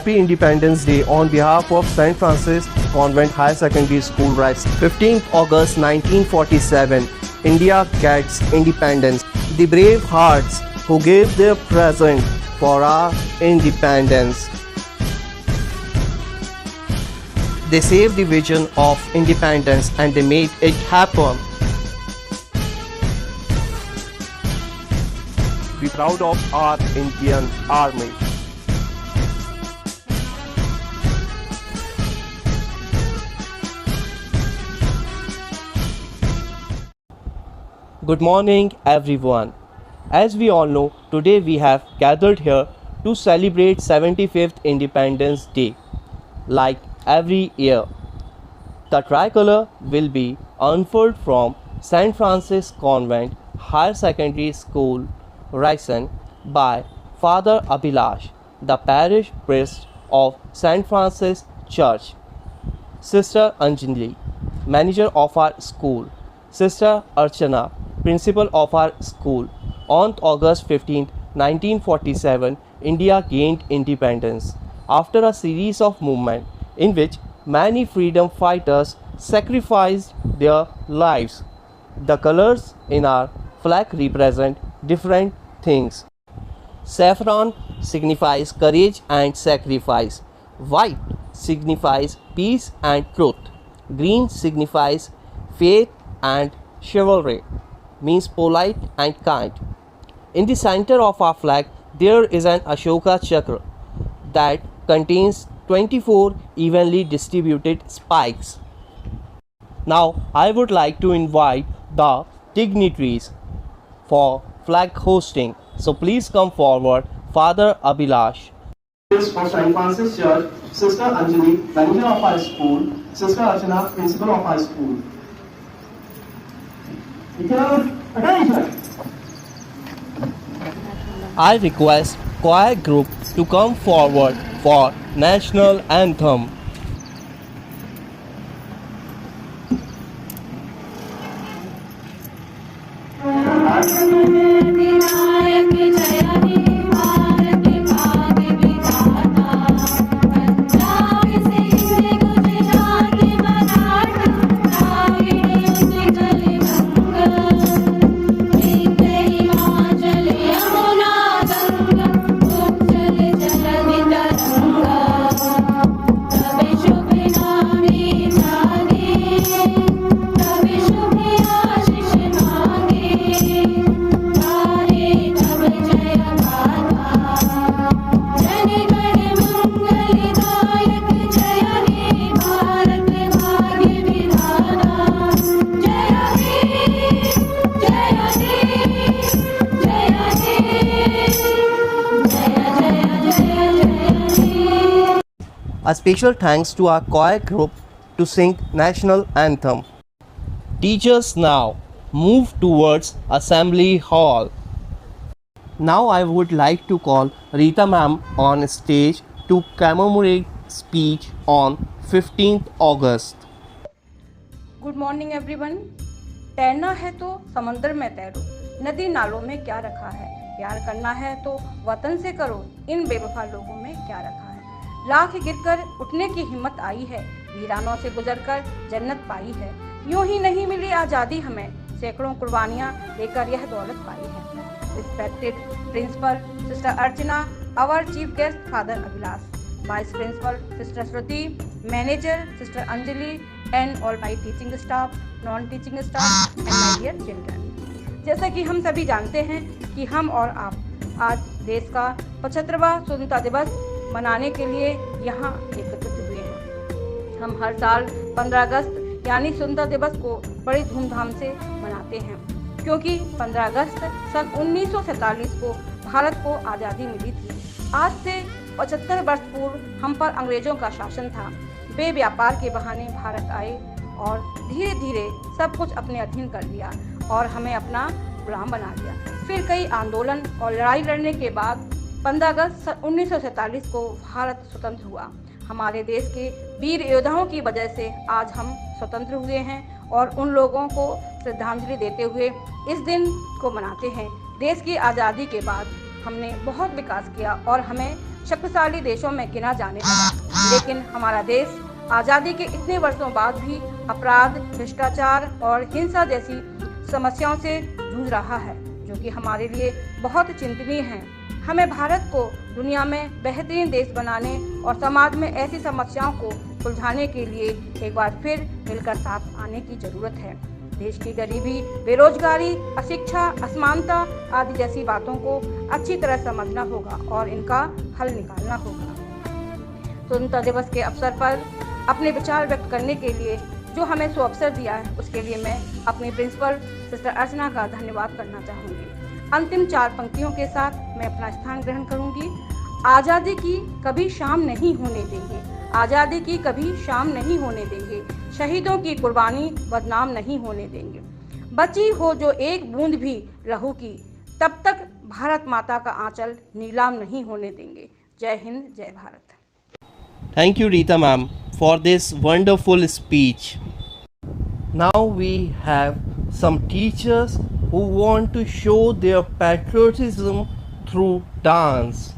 Happy Independence Day on behalf of St. Francis Convent Higher Secondary School, Rice. 15th August 1947, India gets independence. The brave hearts who gave their present for our independence. They saved the vision of independence and they made it happen. Be proud of our Indian Army. Good morning, everyone. As we all know, today we have gathered here to celebrate 75th Independence Day. Like every year, the tricolor will be unfurled from St. Francis Convent Higher Secondary School, Raisen, by Father Abhilash, the parish priest of St. Francis Church, Sister Anjali, manager of our school, Sister Archana, principal of our school. On August 15, 1947, India gained independence after a series of movements in which many freedom fighters sacrificed their lives. The colors in our flag represent different things. Saffron signifies courage and sacrifice. White signifies peace and truth. Green signifies faith and chivalry, means polite and kind. In the center of our flag, there is an Ashoka Chakra that contains 24 evenly distributed spikes. Now, I would like to invite the dignitaries for flag hosting. So please come forward, Father Abhilash. For St. Francis Church, Sister Anjali, manager of our school, Sister Archana, principal of our school. I request choir group to come forward for national anthem. A special thanks to our choir group to sing national anthem. Teachers now move towards Assembly Hall. Now I would like to call Rita ma'am on stage to commemorate speech on 15th August. Good morning everyone. तैरना है तो समंदर में तैरो, नदी नालों में क्या रखा है। प्यार करना है तो वतन से करो, इन बेवफा लोगों में क्या रखा है। लाख गिरकर उठने की हिम्मत आई है, वीरानों से गुजरकर जन्नत पाई है। यूं ही नहीं मिली आज़ादी हमें, सैकड़ों कुर्बानियां देकर यह दौलत पाई है। Respected principal sister Archana, our chief guest father Abhilash, vice principal sister Shruti, manager sister Anjali and all my teaching staff, non teaching staff and my dear children. जैसा कि हम सभी जानते हैं कि हम और आप आज देश का 75वां स्वतंत्रता दिवस मनाने के लिए यहाँ एकत्रित हुए हैं। हम हर साल 15 अगस्त यानी स्वतंत्रता दिवस को बड़ी धूमधाम से मनाते हैं, क्योंकि 15 अगस्त सन 1947 को भारत को आज़ादी मिली थी। आज से 75 वर्ष पूर्व हम पर अंग्रेजों का शासन था। वे व्यापार के बहाने भारत आए और धीरे धीरे सब कुछ अपने अधीन कर लिया और हमें अपना गुलाम बना लिया। फिर कई आंदोलन और लड़ाई लड़ने के बाद 15 अगस्त 1947 को भारत स्वतंत्र हुआ। हमारे देश के वीर योद्धाओं की वजह से आज हम स्वतंत्र हुए हैं और उन लोगों को श्रद्धांजलि देते हुए इस दिन को मनाते हैं। देश की आज़ादी के बाद हमने बहुत विकास किया और हमें शक्तिशाली देशों में गिना जाने लगा। लेकिन हमारा देश आज़ादी के इतने वर्षों बाद भी अपराध, भ्रष्टाचार और हिंसा जैसी समस्याओं से जूझ रहा है, जो कि हमारे लिए बहुत चिंतनीय है। हमें भारत को दुनिया में बेहतरीन देश बनाने और समाज में ऐसी समस्याओं को सुलझाने के लिए एक बार फिर मिलकर साथ आने की जरूरत है। देश की गरीबी, बेरोजगारी, अशिक्षा, असमानता आदि जैसी बातों को अच्छी तरह समझना होगा और इनका हल निकालना होगा। स्वतंत्रता दिवस के अवसर पर अपने विचार व्यक्त करने के लिए जो हमें अवसर दिया है, उसके लिए मैं अपनी प्रिंसिपल सिस्टर अर्चना का धन्यवाद करना चाहूँगी। अंतिम 4 पंक्तियों के साथ मैं अपना स्थान ग्रहण करूँगी। आज़ादी की कभी शाम नहीं होने देंगे, आज़ादी की कभी शाम नहीं होने देंगे, शहीदों की कुर्बानी बदनाम नहीं होने देंगे। बची हो जो एक बूंद भी लहू की, तब तक भारत माता का आंचल नीलाम नहीं होने देंगे। जय हिंद, जय Bharat. Thank you, Rita ma'am, for this wonderful speech. Now we have some teachers who want to show their patriotism through dance.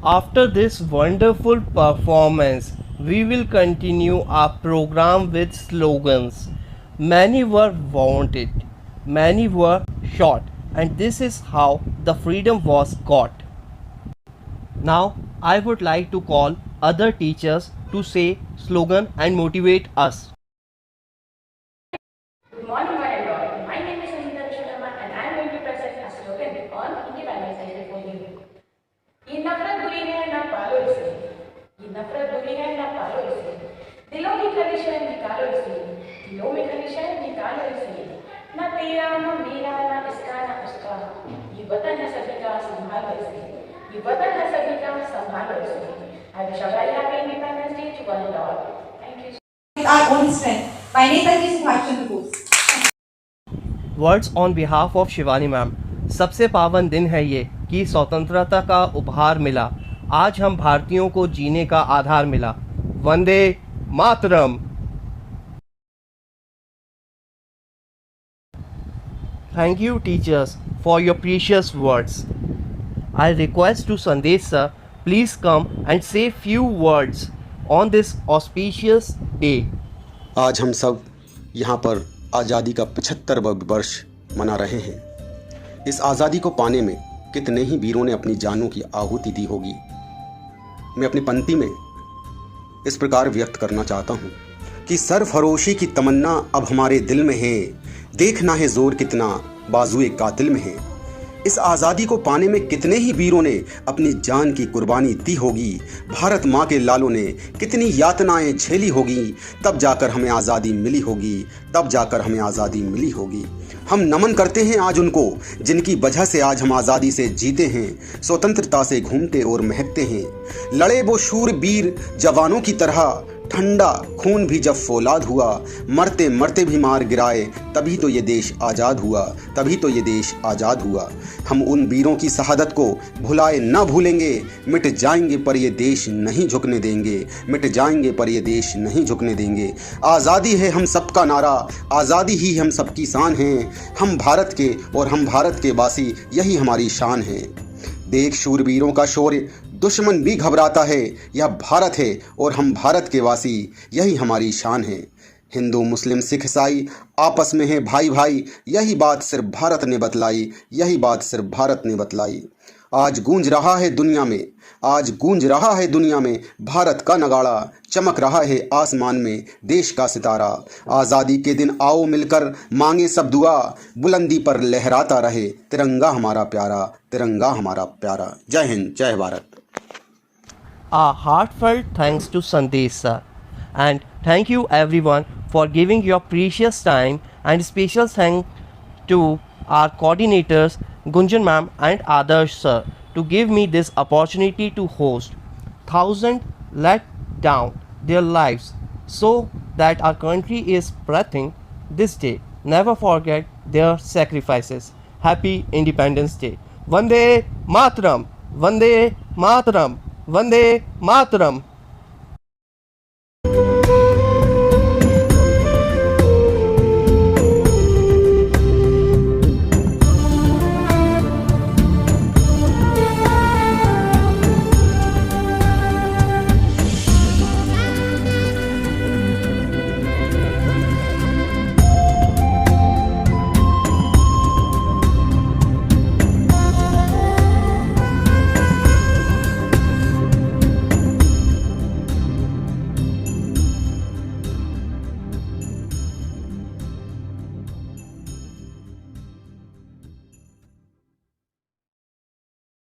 After this wonderful performance, we will continue our program with slogans. Many were wanted, many were shot, and this is how the freedom was got. Now, I would like to call other teachers to say slogan and motivate us. Good morning, one and all. My name is Sangeeta Vishwakarma and I am going to present a slogan on Independence Day for you. ये नफरत बुरी है ना पालो इसे, ये नफरत बुरी है ना पालो इसे, दिलों की खलिशां निकालो इसे, दिलों में खलिशां निकालो इसे, ना तेरा ना मेरा ना इसका ना उसका, ये वतन है सभी का संभालो इसे, ये वतन है सभी का संभालो इसे. I wish a very happy Independence Day to one and all. Thank you. Our own strength by Netaji Subhash Chandra Bose. Words on behalf of Shivani ma'am. सबसे पावन दिन है ये कि स्वतंत्रता का उपहार मिला, आज हम भारतीयों को जीने का आधार मिला. वंदे Mataram. Thank you, teachers, for your precious words. I request to Sandesh sir, please come and say few words on this auspicious day. आज हम सब यहाँ पर आज़ादी का 75वां वर्ष मना रहे हैं। इस आज़ादी को पाने में कितने ही वीरों ने अपनी जानों की आहुति दी होगी। मैं अपनी पंक्ति में इस प्रकार व्यक्त करना चाहता हूँ कि सरफरोशी की तमन्ना अब हमारे दिल में है, देखना है जोर कितना बाजुए कातिल में है। इस आज़ादी को पाने में कितने ही वीरों ने अपनी जान की कुर्बानी दी होगी। भारत माँ के लालों ने कितनी यातनाएं झेली होगी, तब जाकर हमें आज़ादी मिली होगी, तब जाकर हमें आज़ादी मिली होगी। हम नमन करते हैं आज उनको जिनकी वजह से आज हम आज़ादी से जीते हैं, स्वतंत्रता से घूमते और महकते हैं। लड़े वो शूर वीर जवानों की तरह, ठंडा खून भी जब फौलाद हुआ, मरते मरते भी मार गिराए, तभी तो ये देश आज़ाद हुआ, तभी तो ये देश आज़ाद हुआ। हम उन वीरों की शहादत को भुलाए ना भूलेंगे, मिट जाएंगे पर ये देश नहीं झुकने देंगे, मिट जाएंगे पर ये देश नहीं झुकने देंगे। आज़ादी है हम सबका नारा, आज़ादी ही हम सबकी शान है। हम भारत के और हम भारत के वासी, यही हमारी शान है। देख शूरवीरों का शौर्य, दुश्मन भी घबराता है। यह भारत है और हम भारत के वासी, यही हमारी शान है। हिंदू मुस्लिम सिख ईसाई आपस में है भाई भाई, यही बात सिर्फ भारत ने बतलाई, यही बात सिर्फ भारत ने बतलाई। आज गूंज रहा है दुनिया में, आज गूंज रहा है दुनिया में भारत का नगाड़ा, चमक रहा है आसमान में देश का सितारा। आज़ादी के दिन आओ मिलकर मांगे सब दुआ, बुलंदी पर लहराता रहे तिरंगा हमारा प्यारा, तिरंगा हमारा प्यारा। जय हिंद, जय Bharat. A heartfelt thanks to Sandesh sir, and thank you everyone for giving your precious time, and special thanks to our coordinators Gunjan ma'am and Adarsh sir to give me this opportunity to host. Thousands let down their lives so that our country is breathing this day. Never forget their sacrifices. Happy Independence Day. Vande Mataram, Vande Mataram, Vande Mataram.